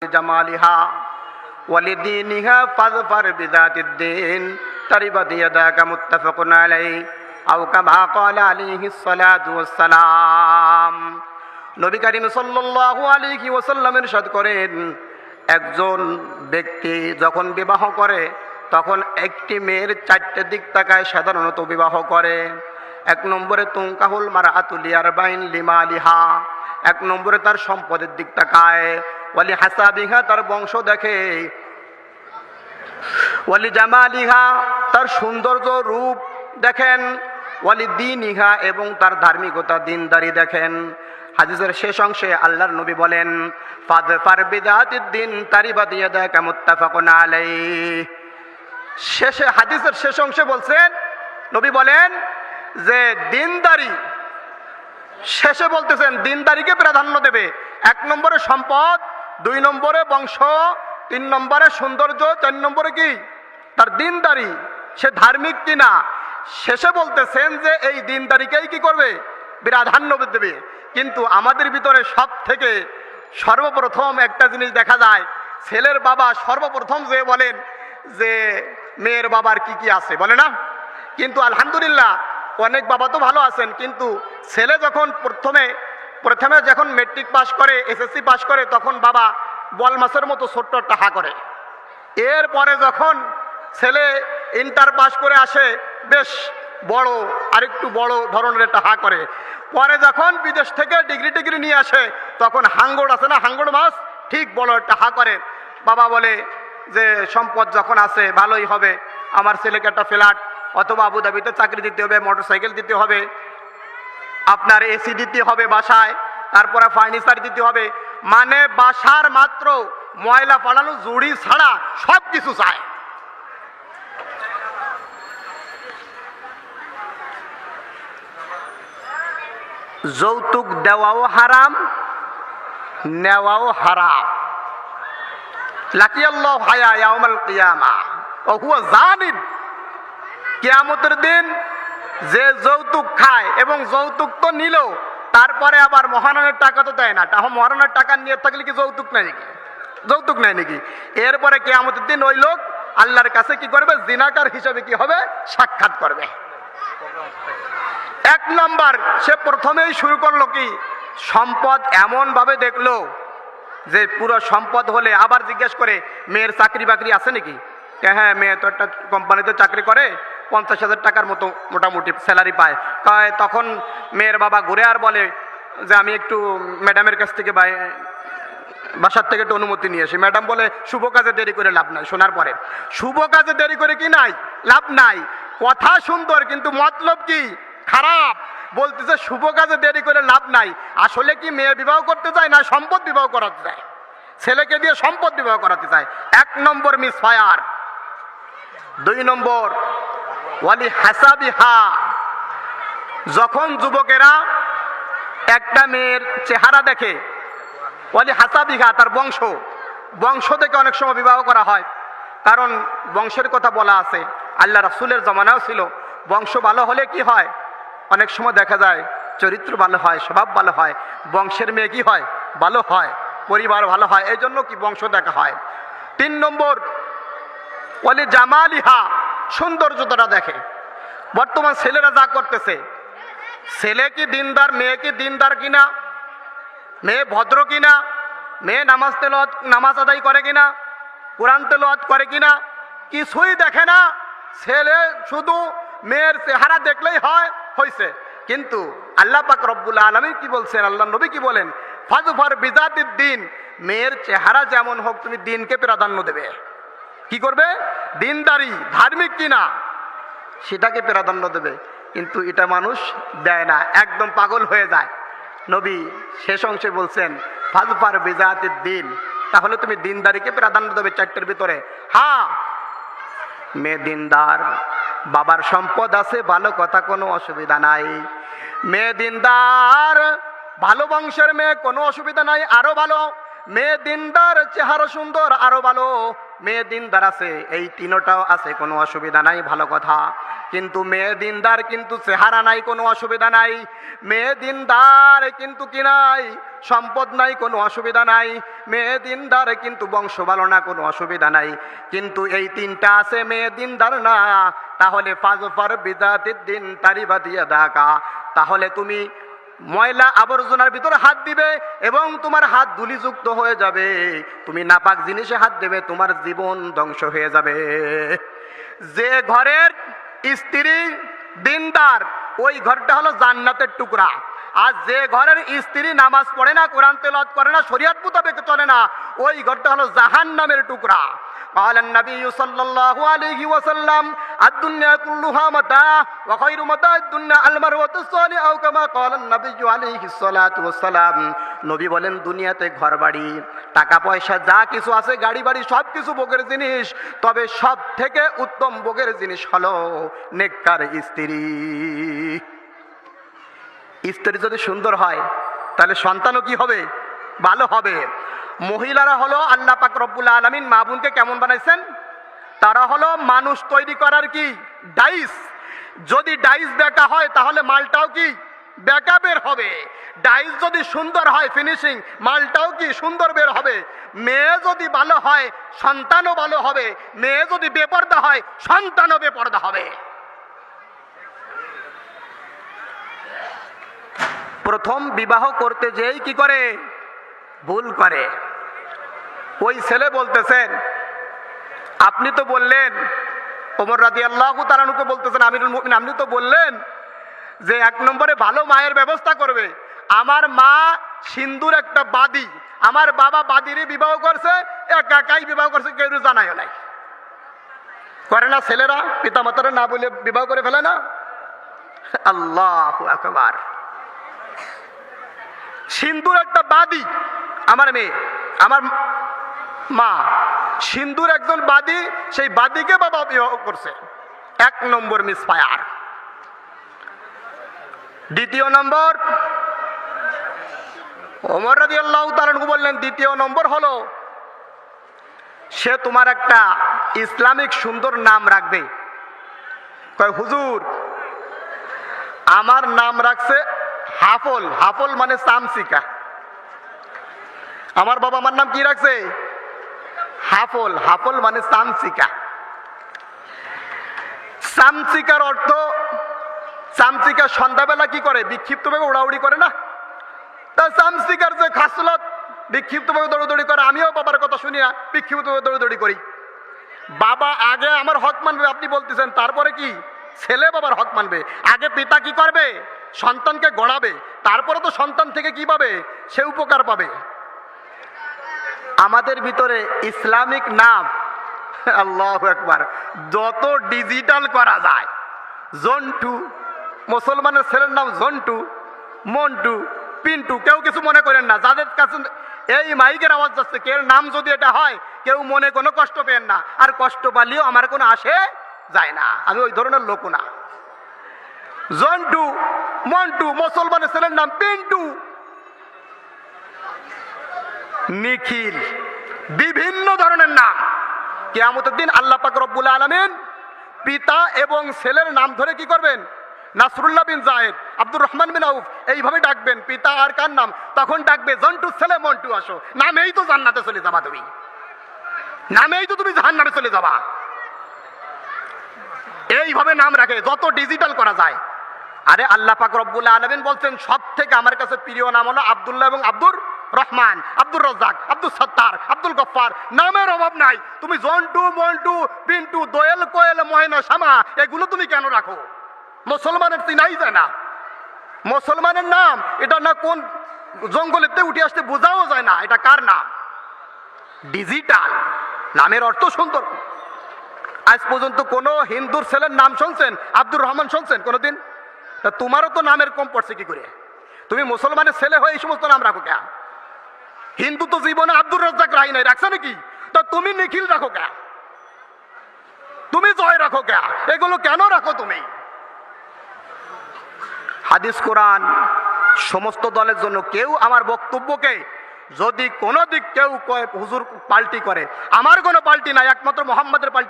জামালিহা ওয়ালিদিনিহা ফাযফার বিযাতিদ-দ্বীন তারিবাত ইয়াদাকা মুত্তাফাকুন আলাইহি আও কামা ক্বালা আলাইহিস সালাতু ওয়াস সালাম। নবী করিম সাল্লাল্লাহু আলাইহি ওয়াসাল্লাম ইরশাদ করেন, একজন ব্যক্তি যখন বিবাহ করে তখন একটি মেয়ের চারটে দিক তাকায় সাধারণত বিবাহ করে। এক নম্বরে তুনকাহুল মারআতু লিআরবাইন লিমালিহা, এক নম্বরে তার সম্পদের দিক তাকায়, ওয়ালি হাসাবিহা তার বংশ দেখে, ওয়ালি জামালিহা তার সৌন্দর্য রূপ দেখেন, ওয়ালি দীনিহা এবং তার ধার্মিকতা দিনদারি দেখেন। হাদিসের শেষ অংশে আল্লাহর নবী বলেন, ফাযফার বিযাতিদ-দ্বীন তারিবাত ইয়াদাকা মুত্তাফাকুন আলাইহি। শেষে হাদিসের শেষ অংশে বলছেন, নবী বলেন যে দিনদারি, শেষে বলতেছেন দিনদারিকে প্রাধান্য দেবে। এক নম্বরে সম্পদ, দুই নম্বরে বংশ, তিন নম্বরে সৌন্দর্য, চার নম্বরে কি তার দিনদারি, সে ধার্মিক কিনা। শেষে বলতেছেন যে এই দিনদারিকেই কি করবে, প্রাধান্য দেবে। কিন্তু আমাদের ভিতরে সব থেকে সর্বপ্রথম একটা জিনিস দেখা যায়, ছেলের বাবা সর্বপ্রথম যে বলেন যে মেয়ের বাবার কি কি আছে বলে না। কিন্তু আলহামদুলিল্লাহ অনেক বাবা তো ভালো আছেন, কিন্তু ছেলে যখন প্রথমে যখন মেট্রিক পাস করে, এসএসসি পাস করে, তখন বাবা বল মাছের মতো ছোট্ট একটা হা করে। এরপরে যখন ছেলে ইন্টার পাস করে আসে, বেশ বড়, আরেকটু বড় ধরনের একটা হা করে। পরে যখন বিদেশ থেকে ডিগ্রি নিয়ে আসে, তখন হাঙ্গড় আছে না, হাঙ্গড় মাছ, ঠিক বড় একটা হা করে। বাবা বলে যে সম্পদ যখন আছে ভালোই হবে, আমার ছেলেকে একটা ফ্ল্যাট অথবা আবুধাবিতে চাকরি দিতে হবে, মোটরসাইকেল দিতে হবে, আপনার এসি দিতে হবে বাসায়, তারপরে ফার্নিচার দিতে হবে, মানে বাসার মাত্র ময়লা পালানো জুড়ি ছাড়া সব কিছু চায়। যৌতুক দেওয়াও হারাম, নেওয়াও হারাম। লাকিয়াল্লাহু হায়া ইয়াউমাল কিয়ামা ওয়া হুয়া জানিন। কিয়ামতের দিন যে যৌতুক খায় এবং যৌতুক তো নিল, তারপরে আবার মহারণের টাকা তো দেয় না, তাহলে মহারণের টাকা নিয়ে থাকলে কি যৌতুক নেয় নাকি? যৌতুক নেয় নাকি? এরপরে কিয়ামতের দিন ওই লোক আল্লাহর কাছে কি করবে, জিনাকার হিসেবে কি হবে, সাক্ষাৎ করবে। এক নাম্বার, সে প্রথমেই শুরু করলো কি, সম্পদ এমন ভাবে দেখলো যে পুরো সম্পদ হলে আবার জিজ্ঞেস করে মেয়ের চাকরি বাকরি আছে নাকি। হ্যাঁ, মেয়ে তো একটা কোম্পানিতে চাকরি করে, 50,000 টাকার মতো মোটামুটি স্যালারি পায়। তখন মেয়ের বাবা ঘুরে আর বলে যে আমি একটু ম্যাডামের কাছ থেকে বাসার থেকে একটু অনুমতি নিয়ে আসি। ম্যাডাম বলে শুভ কাজে দেরি করে লাভ নাই। শোনার পরে শুভ কাজে দেরি করে কি নাই, লাভ নাই। কথা সুন্দর কিন্তু মতলব কি খারাপ। বলতেছে শুভ কাজে দেরি করে লাভ নাই। আসলে কি মেয়ে বিবাহ করতে চায় না সম্পদ বিবাহ করাতে চায়? ছেলেকে দিয়ে সম্পদ বিবাহ করাতে চায়। এক নম্বর মিস ফায়ার। দুই নম্বর ওয়ালি হাসাবিহা, যখন যুবকেরা একটা মেয়ের চেহারা দেখে, ওয়ালি হাসাবিহা তার বংশ দেখে অনেক সময় বিবাহ করা হয়। কারণ বংশের কথা বলা আছে, আল্লাহ রাসূলের জমানাও ছিল। বংশ ভালো হলে কি হয়, অনেক সময় দেখা যায় চরিত্র ভালো হয়, স্বভাব ভালো হয়, বংশের মেয়ে কি হয়, ভালো হয়, পরিবার ভালো হয়, এই জন্য কি বংশ দেখা হয়। তিন নম্বর ওয়ালি জামালিহা, সৌন্দর্যতা দেখে। বর্তমান ছেলেরা যা করতেছে, ছেলে কি দিনদার, মেয়ে কি দিনদার কিনা, মেয়ে ভদ্র কিনা, মেয়ে নামাজ আদায় করে কিনা, কোরআন তেলাওয়াত করে কিনা, কিছুই দেখে না। ছেলে শুধু মেয়ের চেহারা দেখলেই হয়েছে। কিন্তু আল্লাহ পাক রব্বুল আলামিন কি বলছেন, আল্লাহ নবী কি বলেন, ফাযফার বিযাতিদ-দ্বীন, মেয়ের চেহারা যেমন হোক তুমি দিনকে প্রাধান্য দেবে। কি করবে, দিনদারি, ধার্মিক কিনা সেটাকে প্রাধান্য দেবে। কিন্তু এটা মানুষ দেয় না, একদম পাগল হয়ে যায়। নবী শেষ অংশে বলছেন ফাযফার বিযাতিদ-দ্বীন, তাহলে তুমি দিনদারিকে প্রাধান্য দেবে চারটের ভিতরে। হ্যাঁ, মেয়ে দিনদার, বাবার সম্পদ আছে, ভালো কথা, কোনো অসুবিধা নাই। মেয়ে দিনদার, ভালো বংশের মেয়ে, কোনো অসুবিধা নাই, আরো ভালো। মেয়ে দিনদার, চেহারা সুন্দর, আরো ভালো। মেয়ে দিনদার আছে, এই তিনটাও আছে, কোনো অসুবিধা নাই, ভালো কথা। কিন্তু মেয়ে দিনদার কিন্তু চেহারা নাই, কোনো অসুবিধা নাই। মেয়ে দিনদার কিন্তু কি নাই, সম্পদ নাই, কোনো অসুবিধা নাই। মেয়ে দিনদার কিন্তু বংশ ভালো না, কোনো অসুবিধা নাই। কিন্তু এই তিনটা আছে, মেয়ে দিনদার না, তাহলে ফাজফার বিদাতিদ দিন তারিবা দিয়ে দেখা। তাহলে তুমি ময়লা আবর্জনার ভিতরে হাত দিবে এবং তোমার হাত ধুলিযুক্ত হয়ে যাবে। তুমি নাপাক জিনিসে হাত দেবে, তোমার জীবন ধ্বংস হয়ে যাবে। যে ঘরের স্ত্রী দিনদার, ওই ঘরটা হলো জান্নাতের টুকরা। আর যে ঘরের স্ত্রী নামাজ পড়ে না, কোরআন তেলাওয়াত করে না, শরীয়ত মোতাবেক চলে না, ওই ঘরটা হলো জাহান্নামের টুকরা। قال النبي صلى الله عليه وسلم الدنيا كلها متاع وخير متاع الدنيا المرأة الصالحة أو كما قال النبي عليه الصلاة والسلام। নবী বলেন দুনিয়াতে ঘর বাড়ি টাকা পয়সা যা কিছু আছে, গাড়ি বাড়ি সব কিছু ভোগের জিনিস, তবে সব থেকে উত্তম ভোগের জিনিস হলো নেককার স্ত্রী। স্ত্রী যদি সুন্দর হয় তাহলে সন্তানও কি হবে, ভালো হবে। মহিলারা হলো আল্লাহ পাক রব্বুল আলামিন মা বোনকে কেমন বানাইছেন, তারা হলো মানুষ তৈরি করার কি ডাইস। যদি ডাইস বেঁকা হয় তাহলে মালটাও কি বেঁকা বের হবে। ডাইস যদি সুন্দর হয় ফিনিশিং, মালটাও কি সুন্দর বের হবে। মেয়ে যদি ভালো হয় সন্তানও ভালো হবে, মেয়ে যদি বেপরদা হয় সন্তানও বেপরদা হবে। প্রথম বিবাহ করতে যেই কি করে, ভুল করে। ওই ছেলে বলতেছেন, আপনি তো বললেন, ওমর রাদিয়াল্লাহু তাআলা আনহুকে বলতেছেন, আমিরুল মুমিনিন আপনি তো বললেন যে 1 নম্বরে ভালো মায়ের ব্যবস্থা করবে। আমার মা সিন্দুর একটা বাদী, আমার বাবা বাদীরই বিবাহ করছে, একা একাই বিবাহ করছে, কেউ জানায় নাই। করে না ছেলেরা পিতা মাতারা না বলে বিবাহ করে ফেলে না? আল্লাহু আকবার। সিন্দুর একটা বাদী, আমার মেয়ে, আমার মা সিন্দুর একজন বাদী, সেই বাদীকে বাবা বিবাহ করছে। 1 নম্বর মিসফায়ার। দ্বিতীয় নম্বর, ওমর রাদিয়াল্লাহু তাআলা আনহু বললেন, দ্বিতীয় নম্বর হলো সে তোমার একটা ইসলামিক সুন্দর নাম রাখবে। কয় হুজুর আমার নাম রাখছে হাফল। হাফল মানে চামচিকা। আমার বাবা আমার নাম কি রাখছে? হাফল। হাফল মানে চামচিকা। চামচিকার অর্থ, চামচিকা সন্ধ্যাবেলা কি করে, বিক্ষিপ্তভাবে উড়াউড়ি করে না? তা চামচিকার যে খাসলত, বিক্ষিপ্তভাবে দৌড়দৌড়ি করে। আমিও বাবার কথা শুনিয়া বিক্ষিপ্তভাবে দৌড়দৌড়ি করি। বাবা আগে আমার হক মানবে আপনি বলতেছেন, তারপরে কি ছেলে বাবার হক মানবে? আগে পিতা কি করবে, সন্তানকে গড়াবে, তারপরে তো সন্তান থেকে কি পাবে, সে উপকার পাবে। আমাদের ভিতরে ইসলামিক নাম, আল্লাহু আকবার, যত ডিজিটাল করা যায়। জন্টু, মুসলমানের ছেলের নাম জন্টু, মন্টু, পিন্টু, কেউ কিছু মনে করেন না। যাদের কাছে এই মাইকের আওয়াজ যাচ্ছে, কেউ নাম যদি এটা হয় কেউ মনে কোনো কষ্ট পেন না, আর কষ্ট পালিও আমার কোনো আসে যায় না, আমি ওই ধরনের লোক না। জন্টু, মন্টু, মুসলমানের ছেলের নাম পিন্টু, নিখিল, বিভিন্ন ধরনের নাম। কিয়ামতের দিন আল্লাহ পাক রব্বুল আলামিন পিতা এবং ছেলের নাম ধরে কি করবেন? নাসরুল্লাহ বিন জায়েদ, আব্দুর রহমান বিন আউফ, এইভাবে ডাকবেন। পিতা আর কার নাম? তখন ডাকবে জন্টুর ছেলে মন্টু আসো। নামেই তো জান্নাতে চলে যাবা তুমি, নামেই তো তুমি জাহান্নামে চলে যাবা। এইভাবে নাম রাখে, যত ডিজিটাল করা যায়। আরে আল্লাহ পাক রব্বুল আলামিন বলছেন সব থেকে আমার কাছে প্রিয় নাম হলো আব্দুল্লাহ এবং আব্দুর রহমান, আব্দুর রাজ্জাক, আব্দুল সত্তার, আব্দুল গফফার। নামের অভাব নাই। তুমি জন্টু, মন্টু, পিন্টু, দোয়েল, কোয়েল, ময়না, শামা এগুলো তুমি কেন রাখো? মুসলমানের চিনাই যায় না। মুসলমানের নাম এটা না কোন জঙ্গলেতে উঠে আসতে বোঝাও যায় না এটা কার নাম। ডিজিটাল নামের অর্থ সুন্দর। আজ পর্যন্ত কোন হিন্দুর ছেলের নাম শুনছেন আব্দুর রহমান? শুনছেন কোনোদিন? তা তোমারও তো নামের কম পড়ছে কি করে? তুমি মুসলমানের ছেলে হয়ে এই সমস্ত নাম রাখো কেন? হিন্দু তো জীবনে আব্দুর রাজ্জাক রাই নাই, রাখছে নাকি? তা তুমি নিখিল রাখো কেন? তুমি জয় রাখো কেন? এগুলো কেন রাখো তুমি? হাদিস কোরআন সমস্ত দলের জন্য। কেউ আমার বক্তব্যকে যদি কোনো দিক কেউ কয় হুজুর পাল্টি করে, আমার কোনো পাল্টি নাই, একমাত্র মোহাম্মদের পাল্টি।